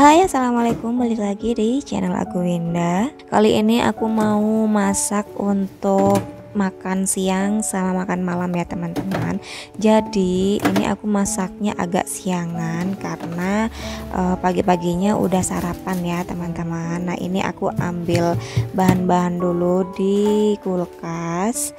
Hai, assalamualaikum, balik lagi di channel aku Winda. Kali ini aku mau masak untuk makan siang sama makan malam ya teman-teman. Jadi ini aku masaknya agak siangan karena pagi-paginya udah sarapan ya teman-teman. Nah ini aku ambil bahan-bahan dulu di kulkas.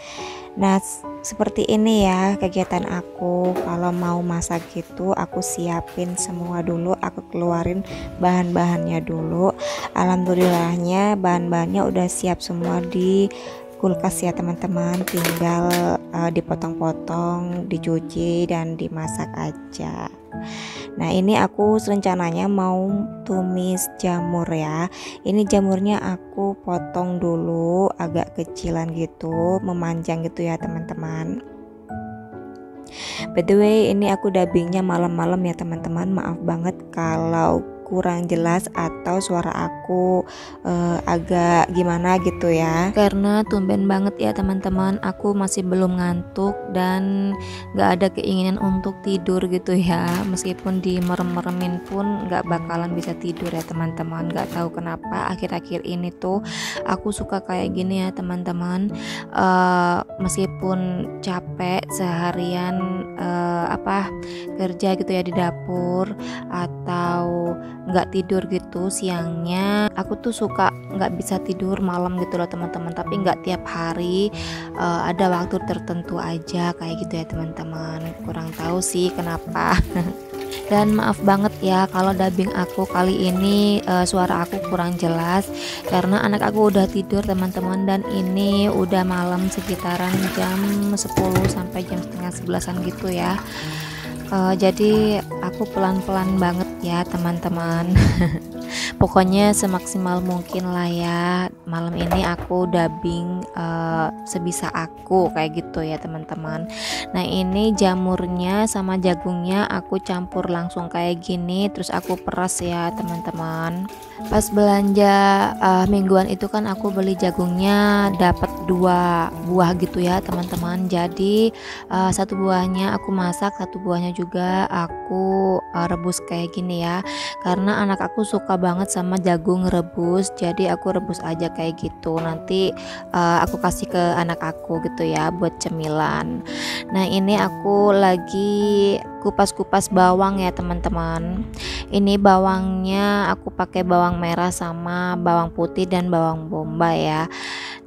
Nah seperti ini ya kegiatan aku kalau mau masak gitu, aku siapin semua dulu, aku keluarin bahan-bahannya dulu. Alhamdulillahnya bahan-bahannya udah siap semua di kulkas ya teman-teman, tinggal dipotong-potong, dicuci dan dimasak aja. Nah ini aku rencananya mau tumis jamur ya. Ini jamurnya aku potong dulu agak kecilan gitu, memanjang gitu ya teman-teman. By the way ini aku dubbingnya malam-malam ya teman-teman, maaf banget kalau kurang jelas atau suara aku agak gimana gitu ya, karena tumben banget ya teman-teman, aku masih belum ngantuk dan gak ada keinginan untuk tidur gitu ya. Meskipun di merem-meremin pun gak bakalan bisa tidur ya teman-teman. Gak tahu kenapa akhir-akhir ini tuh aku suka kayak gini ya teman-teman. Meskipun capek seharian kerja gitu ya di dapur atau nggak tidur gitu siangnya, aku tuh suka nggak bisa tidur malam gitu loh teman-teman, tapi nggak tiap hari, ada waktu tertentu aja kayak gitu ya teman-teman. Kurang tahu sih kenapa. Dan maaf banget ya kalau dubbing aku kali ini suara aku kurang jelas karena anak aku udah tidur teman-teman, dan ini udah malam sekitaran jam 10 sampai jam setengah 11-an gitu ya. Jadi aku pelan-pelan banget ya teman-teman. Pokoknya semaksimal mungkin lah ya. Malam ini aku dubbing sebisa aku kayak gitu ya teman-teman. Nah ini jamurnya sama jagungnya aku campur langsung kayak gini, terus aku peras ya teman-teman. Pas belanja mingguan itu kan aku beli jagungnya dapat 2 buah gitu ya teman-teman. Jadi 1 buahnya aku masak, 1 buahnya juga aku rebus kayak gini ya, karena anak aku suka banget sama jagung rebus, jadi aku rebus aja kayak gitu. Nanti aku kasih ke anak aku gitu ya buat cemilan. Nah ini aku lagi kupas-kupas bawang ya teman-teman. Ini bawangnya aku pakai bawang merah sama bawang putih dan bawang bombay ya.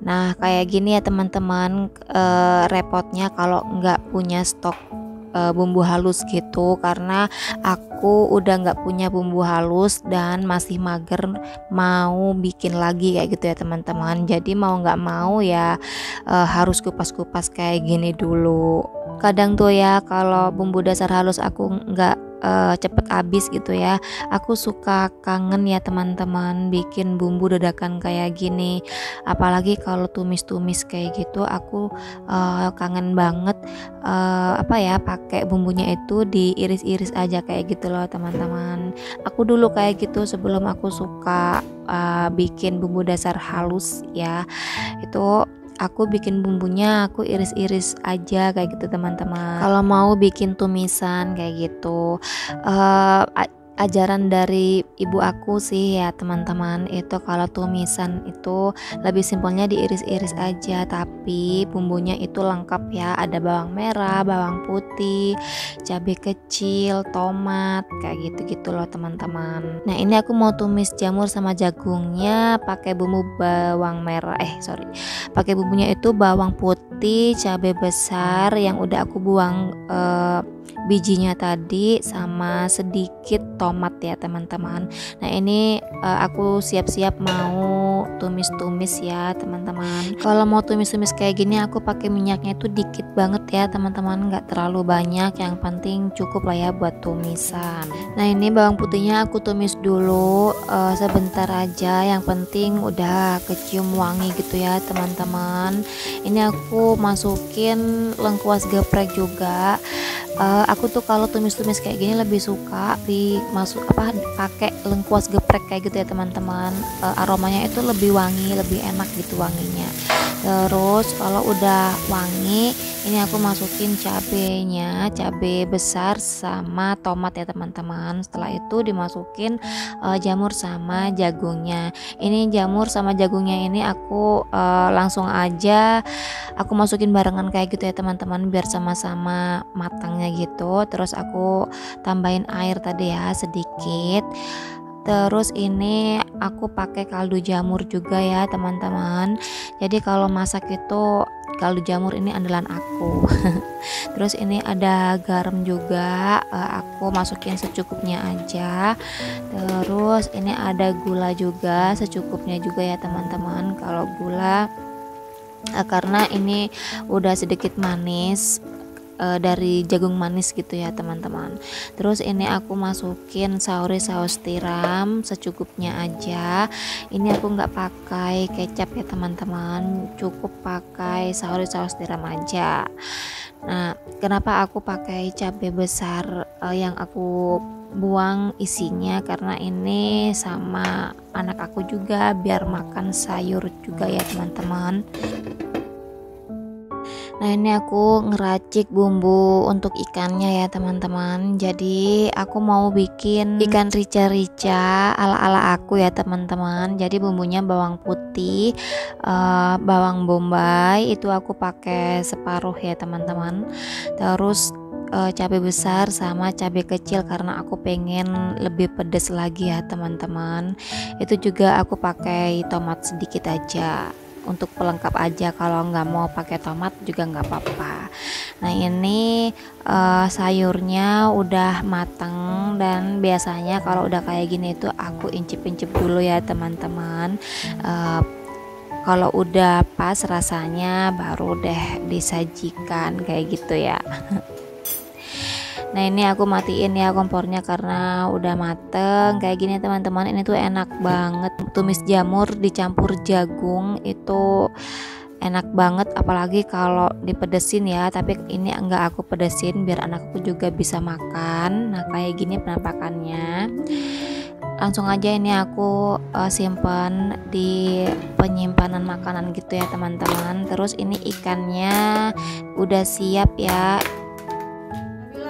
Nah kayak gini ya teman-teman, repotnya kalau nggak punya stok bumbu halus gitu, karena aku udah nggak punya bumbu halus dan masih mager mau bikin lagi kayak gitu ya teman-teman. Jadi mau nggak mau ya harus kupas-kupas kayak gini dulu. Kadang tuh ya kalau bumbu dasar halus aku nggak cepet habis gitu ya, aku suka kangen ya teman-teman bikin bumbu dadakan kayak gini. Apalagi kalau tumis-tumis kayak gitu, aku kangen banget pakai bumbunya itu diiris-iris aja kayak gitu loh teman-teman. Aku dulu kayak gitu sebelum aku suka bikin bumbu dasar halus ya, itu aku bikin bumbunya aku iris-iris aja kayak gitu teman-teman. Kalau mau bikin tumisan kayak gitu, ajaran dari ibu aku sih ya teman-teman, itu kalau tumisan itu lebih simpelnya diiris-iris aja, tapi bumbunya itu lengkap ya, ada bawang merah, bawang putih, cabai kecil, tomat kayak gitu-gitu loh teman-teman. Nah ini aku mau tumis jamur sama jagungnya pakai bumbu bawang merah, pakai bumbunya itu bawang putih, cabai besar yang udah aku buang bijinya tadi, sama sedikit tomat ya teman-teman. Nah ini aku siap-siap mau mau tumis-tumis ya teman-teman. Kalau mau tumis-tumis kayak gini aku pakai minyaknya itu dikit banget ya teman-teman, nggak terlalu banyak, yang penting cukup lah ya buat tumisan. Nah ini bawang putihnya aku tumis dulu sebentar aja, yang penting udah kecium wangi gitu ya teman-teman. Ini aku masukin lengkuas geprek juga. Aku tuh kalau tumis-tumis kayak gini lebih suka pakai lengkuas geprek kayak gitu ya teman-teman. Aromanya itu lebih wangi, lebih enak gitu wanginya. Terus kalau udah wangi, ini aku masukin cabenya, cabe besar sama tomat ya teman-teman. Setelah itu dimasukin jamur sama jagungnya. Ini jamur sama jagungnya ini aku langsung aja aku masukin barengan kayak gitu ya teman-teman, biar sama-sama matangnya gitu. Terus aku tambahin air tadi ya sedikit. Terus ini aku pakai kaldu jamur juga ya teman-teman. Jadi kalau masak itu kaldu jamur ini andalan aku. Terus ini ada garam juga, aku masukin secukupnya aja. Terus ini ada gula juga secukupnya juga ya teman-teman. Kalau gula karena ini udah sedikit manis dari jagung manis gitu ya teman-teman. Terus ini aku masukin saus tiram secukupnya aja. Ini aku nggak pakai kecap ya teman-teman, cukup pakai saus tiram aja. Nah kenapa aku pakai cabai besar yang aku buang isinya, karena ini sama anak aku juga biar makan sayur juga ya teman-teman. Nah ini aku ngeracik bumbu untuk ikannya ya teman-teman. Jadi aku mau bikin ikan rica-rica ala-ala aku ya teman-teman. Jadi bumbunya bawang putih, bawang bombay itu aku pakai separuh ya teman-teman. Terus cabai besar sama cabai kecil karena aku pengen lebih pedas lagi ya teman-teman. Itu juga aku pakai tomat sedikit aja untuk pelengkap aja, kalau nggak mau pakai tomat juga nggak apa-apa. Nah ini sayurnya udah matang, dan biasanya kalau udah kayak gini itu aku incip-incip dulu ya teman-teman. Kalau udah pas rasanya baru deh disajikan kayak gitu ya. Nah ini aku matiin ya kompornya karena udah mateng kayak gini teman-teman. Ini tuh enak banget, tumis jamur dicampur jagung itu enak banget, apalagi kalau dipedesin ya. Tapi ini enggak aku pedesin biar anakku juga bisa makan. Nah kayak gini penampakannya. Langsung aja ini aku simpan di penyimpanan makanan gitu ya teman-teman. Terus ini ikannya udah siap ya.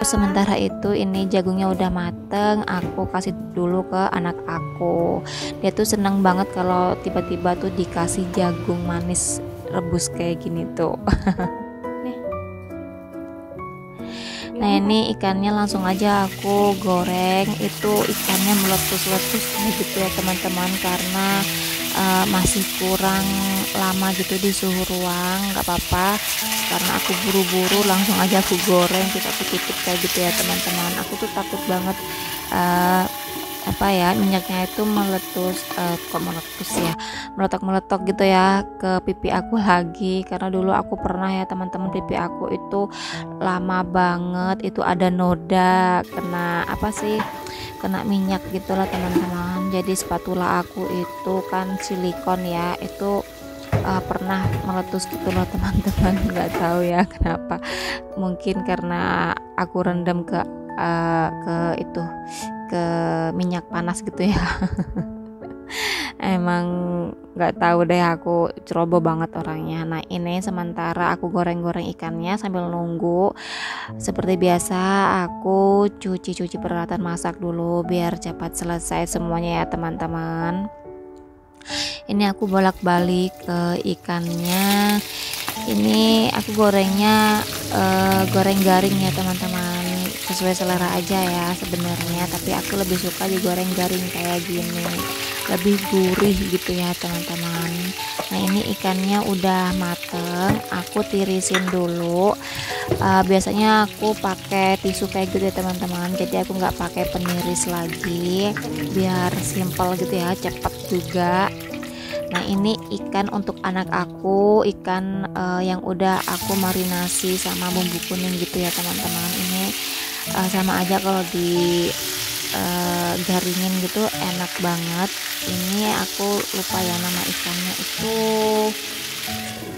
Sementara itu ini jagungnya udah mateng, aku kasih dulu ke anak aku. Dia tuh seneng banget kalau tiba-tiba tuh dikasih jagung manis rebus kayak gini tuh. Nah ini ikannya langsung aja aku goreng. Itu ikannya meletus-letus kayak gitu ya teman-teman, karena masih kurang lama gitu di suhu ruang. Nggak apa-apa, karena aku buru-buru langsung aja aku goreng, terus aku tutup kayak gitu ya teman-teman. Aku tuh takut banget minyaknya itu meletok gitu ya ke pipi aku lagi. Karena dulu aku pernah ya teman-teman, pipi aku itu lama banget itu ada noda kena minyak gitulah teman-teman. Jadi spatula aku itu kan silikon ya, itu pernah meletus gitu loh teman-teman. Nggak tahu ya kenapa, mungkin karena aku rendam ke minyak panas gitu ya. Emang nggak tahu deh, aku ceroboh banget orangnya. Nah ini sementara aku goreng-goreng ikannya sambil nunggu. Seperti biasa aku cuci peralatan masak dulu biar cepat selesai semuanya ya teman-teman. Ini aku bolak-balik ikannya. Ini aku gorengnya goreng garing ya teman-teman, sesuai selera aja ya sebenarnya, tapi aku lebih suka digoreng garing kayak gini, lebih gurih gitu ya teman-teman. Nah ini ikannya udah mateng, aku tirisin dulu. Biasanya aku pakai tisu kayak gitu ya teman-teman, jadi aku nggak pakai peniris lagi biar simple gitu ya, cepet juga. Nah ini ikan untuk anak aku, ikan yang udah aku marinasi sama bumbu kuning gitu ya teman-teman. Ini sama aja kalau di garingin gitu enak banget. Ini aku lupa ya nama ikannya itu,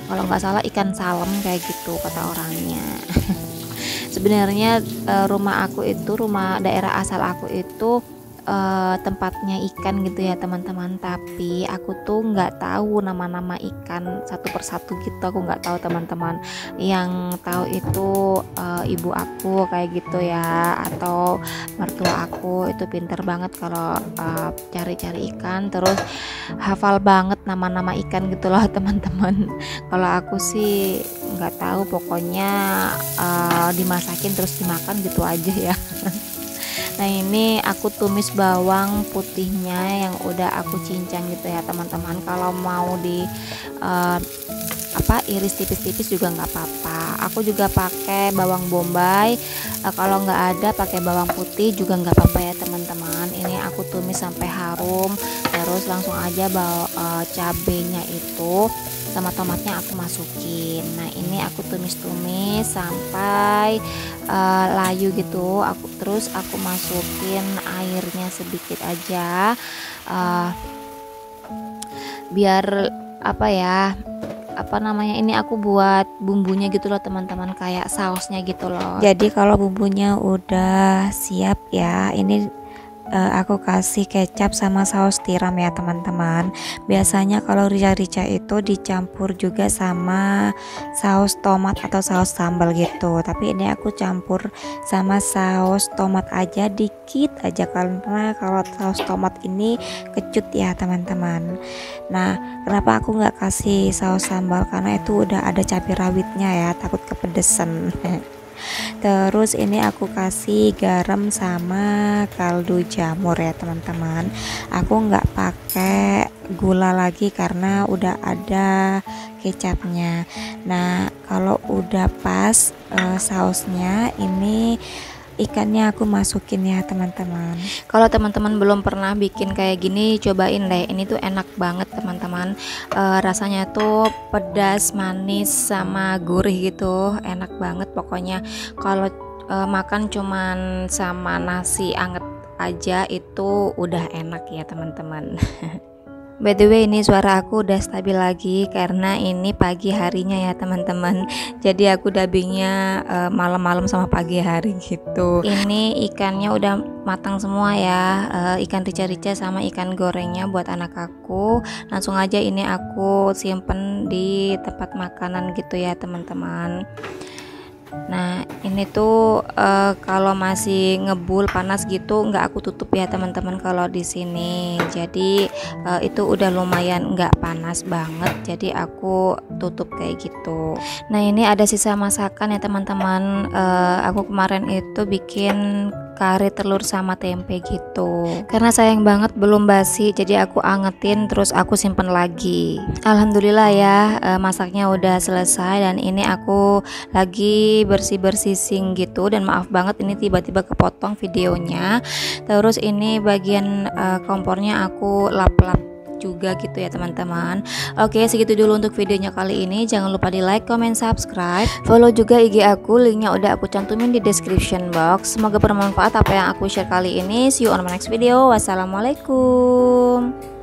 kalau nggak salah ikan salem kayak gitu kata orangnya. Sebenarnya rumah aku itu, rumah daerah asal aku itu tempatnya ikan gitu ya teman-teman, tapi aku tuh nggak tahu nama-nama ikan satu persatu gitu, aku nggak tahu teman-teman. Yang tahu itu ibu aku kayak gitu ya, atau mertua aku itu pinter banget kalau cari-cari ikan, terus hafal banget nama-nama ikan gitu loh teman-teman. Kalau aku sih nggak tahu, pokoknya dimasakin terus dimakan gitu aja ya. Nah ini aku tumis bawang putihnya yang udah aku cincang gitu ya teman-teman. Kalau mau di iris tipis-tipis juga nggak apa-apa. Aku juga pakai bawang bombay. Kalau nggak ada pakai bawang putih juga nggak apa-apa ya teman-teman. Ini aku tumis sampai harum. Terus langsung aja cabenya itu sama tomatnya aku masukin. Nah ini aku tumis-tumis sampai layu gitu. Terus aku masukin airnya sedikit aja, biar ini aku buat bumbunya gitu loh teman-teman, kayak sausnya gitu loh. Jadi kalau bumbunya udah siap ya, ini aku kasih kecap sama saus tiram ya teman-teman. Biasanya kalau rica-rica itu dicampur juga sama saus tomat atau saus sambal gitu, tapi ini aku campur sama saus tomat aja, dikit aja, karena kalau saus tomat ini kecut ya teman-teman. Nah kenapa aku nggak kasih saus sambal, karena itu udah ada cabai rawitnya ya, takut kepedesan. Terus ini aku kasih garam sama kaldu jamur ya teman-teman. Aku nggak pakai gula lagi karena udah ada kecapnya. Nah kalau udah pas sausnya, ini ikannya aku masukin ya teman-teman. Kalau teman-teman belum pernah bikin kayak gini, cobain deh, ini tuh enak banget teman-teman. Rasanya tuh pedas, manis, sama gurih gitu, enak banget pokoknya. Kalau makan cuman sama nasi anget aja itu udah enak ya teman-teman. By the way, ini suara aku udah stabil lagi karena ini pagi harinya ya teman-teman. Jadi aku dubbingnya malam-malam sama pagi hari gitu. Ini ikannya udah matang semua ya, ikan rica-rica sama ikan gorengnya buat anak aku. Langsung aja ini aku simpen di tempat makanan gitu ya teman-teman. Nah ini tuh kalau masih ngebul panas gitu nggak aku tutup ya teman-teman kalau di sini. Jadi itu udah lumayan nggak panas banget, jadi aku tutup kayak gitu. Nah ini ada sisa masakan ya teman-teman. Aku kemarin itu bikin kari telur sama tempe gitu, karena sayang banget belum basi, jadi aku angetin terus aku simpen lagi. Alhamdulillah ya, masaknya udah selesai, dan ini aku lagi bersih-bersih sink gitu, dan maaf banget ini tiba-tiba kepotong videonya. Terus ini bagian kompornya aku lap-lap juga gitu ya teman-teman. Oke, segitu dulu untuk videonya kali ini. Jangan lupa di like, comment, subscribe, follow juga IG aku, linknya udah aku cantumin di description box. Semoga bermanfaat apa yang aku share kali ini. See you on my next video. Wassalamualaikum.